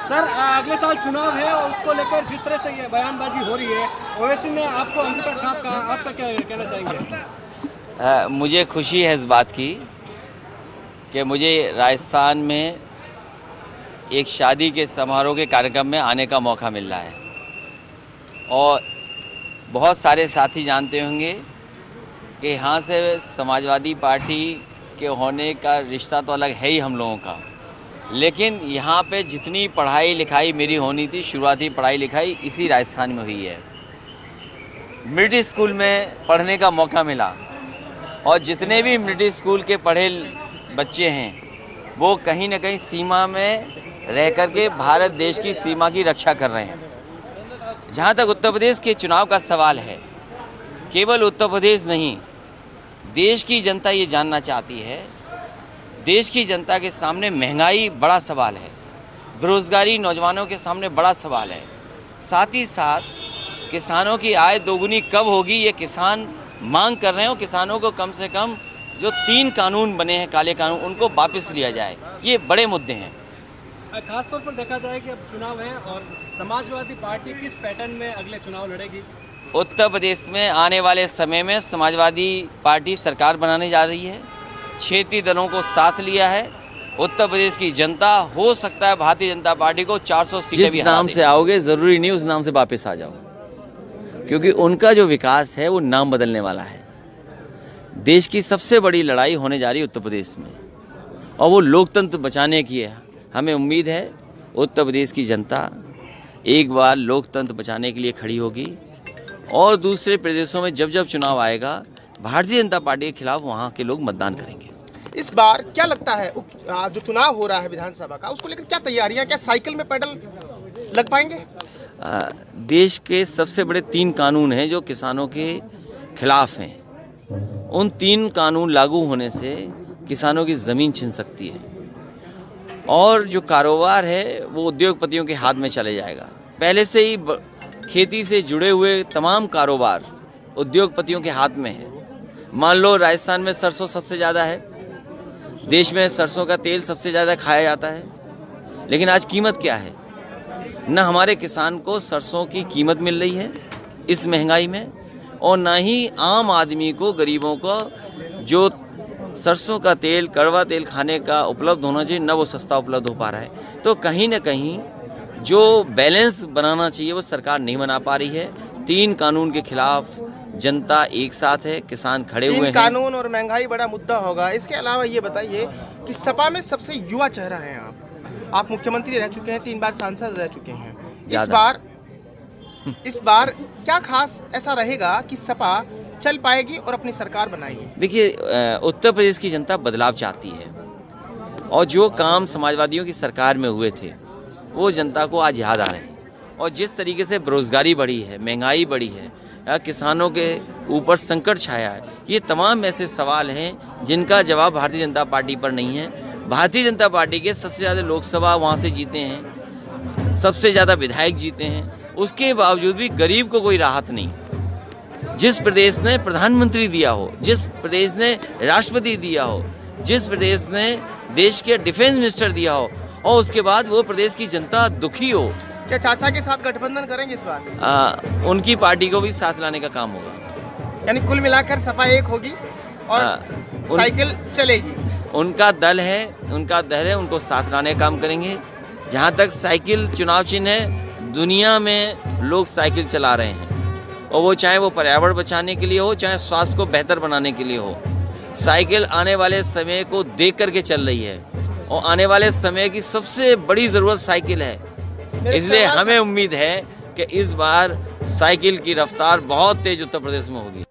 Sir अगले साल चुनाव है और उसको लेकर जिस तरह से ये बयानबाजी हो रही है, ओवैसी ने आपको अंगूठा छाप कहा, आपका क्या कहना चाहेंगे? मुझे खुशी है इस बात की कि मुझे राजस्थान में एक शादी के समारोह के कार्यक्रम में आने का मौका मिल रहा है और बहुत सारे साथी जानते होंगे कि यहाँ से समाजवादी पार्टी के होने का रिश्ता तो अलग है ही हम लोगों का, लेकिन यहाँ पे जितनी पढ़ाई लिखाई मेरी होनी थी, शुरुआती पढ़ाई लिखाई इसी राजस्थान में हुई है। मिलिट्री स्कूल में पढ़ने का मौका मिला और जितने भी मिलिट्री स्कूल के पढ़े बच्चे हैं वो कहीं ना कहीं सीमा में रह कर के भारत देश की सीमा की रक्षा कर रहे हैं। जहाँ तक उत्तर प्रदेश के चुनाव का सवाल है, केवल उत्तर प्रदेश नहीं, देश की जनता ये जानना चाहती है। देश की जनता के सामने महंगाई बड़ा सवाल है, बेरोजगारी नौजवानों के सामने बड़ा सवाल है, साथ ही साथ किसानों की आय दोगुनी कब होगी ये किसान मांग कर रहे हो। किसानों को कम से कम जो 3 कानून बने हैं काले कानून, उनको वापस लिया जाए, ये बड़े मुद्दे हैं। खासतौर पर देखा जाए कि अब चुनाव है और समाजवादी पार्टी किस पैटर्न में अगले चुनाव लड़ेगी? उत्तर प्रदेश में आने वाले समय में समाजवादी पार्टी सरकार बनाने जा रही है, क्षेत्रीय दलों को साथ लिया है। उत्तर प्रदेश की जनता हो सकता है भारतीय जनता पार्टी को 400 सीटें भी हरा दे। जिस नाम से आओगे जरूरी नहीं उस नाम से वापस आ जाओ, क्योंकि उनका जो विकास है वो नाम बदलने वाला है। देश की सबसे बड़ी लड़ाई होने जा रही है उत्तर प्रदेश में और वो लोकतंत्र बचाने की है। हमें उम्मीद है उत्तर प्रदेश की जनता एक बार लोकतंत्र बचाने के लिए खड़ी होगी और दूसरे प्रदेशों में जब जब चुनाव आएगा भारतीय जनता पार्टी के खिलाफ वहाँ के लोग मतदान करेंगे। इस बार क्या लगता है जो चुनाव हो रहा है विधानसभा का, उसको लेकर क्या तैयारियां, क्या साइकिल में पेडल लग पाएंगे? देश के सबसे बड़े 3 कानून हैं जो किसानों के खिलाफ हैं। उन 3 कानून लागू होने से किसानों की ज़मीन छिन सकती है और जो कारोबार है वो उद्योगपतियों के हाथ में चले जाएगा। पहले से ही खेती से जुड़े हुए तमाम कारोबार उद्योगपतियों के हाथ में है। मान लो राजस्थान में सरसों सबसे ज़्यादा है, देश में सरसों का तेल सबसे ज़्यादा खाया जाता है, लेकिन आज कीमत क्या है? न हमारे किसान को सरसों की कीमत मिल रही है इस महंगाई में और ना ही आम आदमी को, गरीबों को जो सरसों का तेल, कड़वा तेल खाने का उपलब्ध होना चाहिए, न वो सस्ता उपलब्ध हो पा रहा है। तो कहीं ना कहीं जो बैलेंस बनाना चाहिए वो सरकार नहीं बना पा रही है। 3 कानून के खिलाफ जनता एक साथ है, किसान खड़े हुए हैं। 3 कानून और महंगाई बड़ा मुद्दा होगा। इसके अलावा ये बताइए कि सपा में सबसे युवा चेहरा है आप मुख्यमंत्री रह चुके हैं, 3 बार सांसद रह चुके हैं। इस बार क्या खास ऐसा रहेगा कि सपा चल पाएगी और अपनी सरकार बनाएगी? देखिए, उत्तर प्रदेश की जनता बदलाव चाहती है और जो काम समाजवादियों की सरकार में हुए थे वो जनता को आज याद आ रहे हैं। और जिस तरीके से बेरोजगारी बढ़ी है, महंगाई बढ़ी है, किसानों के ऊपर संकट छाया है, ये तमाम ऐसे सवाल हैं जिनका जवाब भारतीय जनता पार्टी पर नहीं है। भारतीय जनता पार्टी के सबसे ज़्यादा लोकसभा वहाँ से जीते हैं, सबसे ज़्यादा विधायक जीते हैं, उसके बावजूद भी गरीब को कोई राहत नहीं। जिस प्रदेश ने प्रधानमंत्री दिया हो, जिस प्रदेश ने राष्ट्रपति दिया हो, जिस प्रदेश ने देश के डिफेंस मिनिस्टर दिया हो और उसके बाद वो प्रदेश की जनता दुखी हो, क्या चाचा के साथ गठबंधन करेंगे इस बार? उनकी पार्टी को भी साथ लाने का काम होगा। यानी कुल मिलाकर सपा एक होगी और साइकिल चलेगी। उनका दल है, उनको साथ लाने का काम करेंगे। जहाँ तक साइकिल चुनाव चिन्ह है, दुनिया में लोग साइकिल चला रहे हैं और वो चाहे वो पर्यावरण बचाने के लिए हो, चाहे स्वास्थ्य को बेहतर बनाने के लिए हो। साइकिल आने वाले समय को देख करके चल रही है और आने वाले समय की सबसे बड़ी ज़रूरत साइकिल है। इसलिए हमें उम्मीद है कि इस बार साइकिल की रफ्तार बहुत तेज उत्तर प्रदेश में होगी।